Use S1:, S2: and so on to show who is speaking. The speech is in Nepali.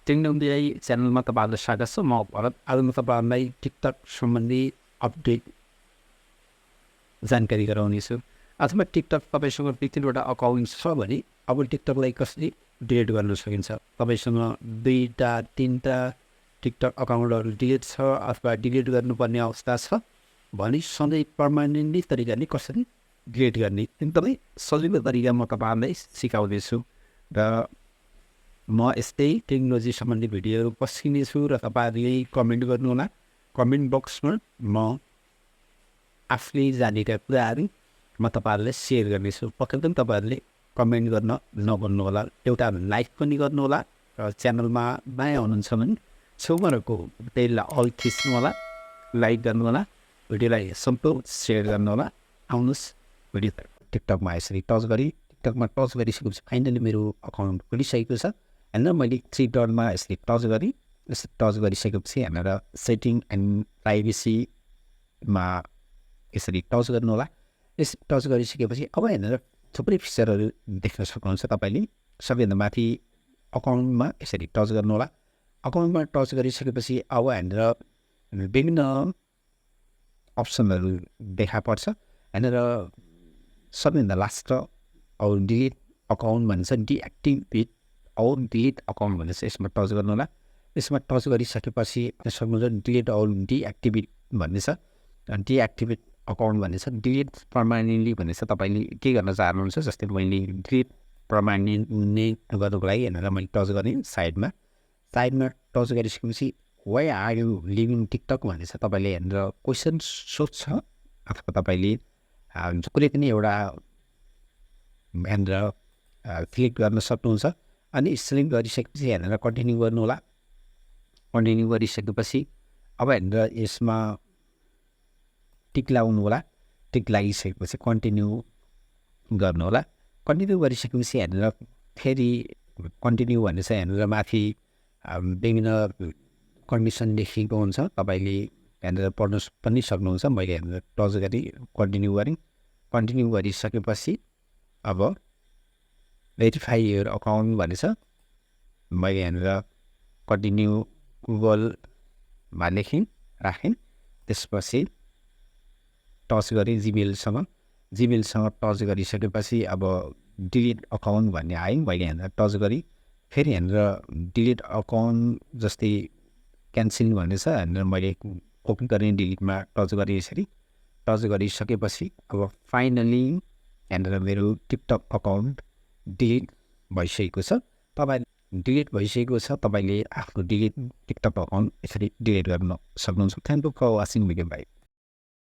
S1: टेक्नोलोजी च्यानलमा तपाईँहरूलाई स्वागत छ। म भरत। आज म तपाईँहरूलाई टिकटक सम्बन्धी अपडेट जानकारी गराउनेछु। आज म टिकटक तपाईँसँग 2-3वटा अकाउन्ट छ भने अब टिकटकलाई कसरी डिलिट गर्न सकिन्छ। तपाईँसँग 2टा 3टा टिकटक अकाउन्टहरू डिलिट छ अथवा डिलिट गर्नुपर्ने अवस्था छ भने सधैँ पर्मानेन्टली तरिकाले कसरी डिलिट गर्ने एकदमै सजिलो तरिका म तपाईँहरूलाई सिकाउँदैछु। र म यस्तै टेक्नोलोजी सम्बन्धी भिडियोहरू पस्किनेछु र तपाईँहरूले कमेन्ट गर्नुहोला। कमेन्ट बक्समा म आफूले जानेका कुराहरू म तपाईँहरूलाई सेयर गर्नेछु। पक्कै पनि तपाईँहरूले कमेन्ट गर्न नभन्नुहोला। एउटा लाइक पनि गर्नुहोला र च्यानलमा नयाँ हुनुहुन्छ भने छेउमा रहेको बेललाई अल थिच्नुहोला, लाइक गर्नुहोला, भिडियोलाई सम्पूर्ण सेयर गर्नुहोला। आउनुहोस् भिडियो टिकटकमा यसरी टच टिकटकमा टच गरिसकेपछि फाइनली मेरो अकाउन्ट खुलिसकेको छ। होइन मैले 3 डटमा यसरी टच गरिसकेपछि हामीलाई सेटिङ एन्ड प्राइभेसीमा यसरी टच गर्नुहोला। यसरी टच गरिसकेपछि अब हेरेर थुप्रै फिचरहरू देख्न सक्नुहुन्छ तपाईँले। सबैभन्दा माथि अकाउन्टमा यसरी टच गर्नुहोला। अकाउन्टमा टच गरिसकेपछि अब हेरेर विभिन्न अप्सनहरू देखा पर्छ। हेरेर सबैभन्दा लास्ट अब डिलिट अकाउन्ट भन्छ, डिएक्टिभेट अल डिलिट अकाउन्ट भनेर यसमा टच गर्नुहोला। यसमा टच गरिसकेपछि सक्नुहुन्छ डिलिट अल डिएक्टिभेट भन्ने छ। डिएक्टिभेट अकाउन्ट भन्ने छ, डिलिट पर्मानेन्टली भन्ने छ। तपाईँले के गर्न चाहनुहुन्छ, जस्तै मैले डिलिट पर्मानेन्ट गर्नुको लागि हेरेर मैले टच गरेँ साइडमा टच गरिसकेपछि why are you living TikTok भन्ने छ। तपाईँले हेरेर क्वेसन सोध्छ अथवा तपाईँले कुनै पनि एउटा हेरेर क्लिक गर्न सक्नुहुन्छ। अनि सिलेक्ट गरिसकेपछि हेरेर कन्टिन्यू गर्नुहोला। कन्टिन्यू गरिसकेपछि अब हेरेर यसमा टिक लगाउनु होला। टिक लागिसकेपछि कन्टिन्यू गर्नुहोला। कन्टिन्यू गरिसकेपछि हेरेर फेरि कन्टिन्यू भन्ने छ। हेरेर माथि विभिन्न कन्डिसन लेखिएको हुन्छ, तपाईँले हेरेर पढ्न पनि सक्नुहुन्छ। मैले हेरेर टच गरेँ, कन्टिन्यू गरेँ। कन्टिन्यू गरिसकेपछि अब भेरिफाई योर अकाउन्ट भन्ने छ। मैले हेरेर कन्टिन्यू गुगलमा राखेँ। त्यसपछि टच गरेँ जिमेलसँग टच गरिसकेपछि अब डिलिट अकाउन्ट भन्ने आयो। मैले हेरेर टच गरेँ। फेरि हेरेर डिलिट अकाउन्ट जस्तै क्यान्सल भन्ने छ। हेरेर मैले ओपन गरेँ, डिलिटमा टच गरेँ। यसरी टच गरिसकेपछि अब फाइनली हेरेर मेरो टिकटक अकाउन्ट डिलिट भइसकेको छ। तपाईँले आफ्नो टिकटक अकाउन्ट यसरी डिलिट गर्न सक्नुहुन्छ। Thank you for watching video भाइ।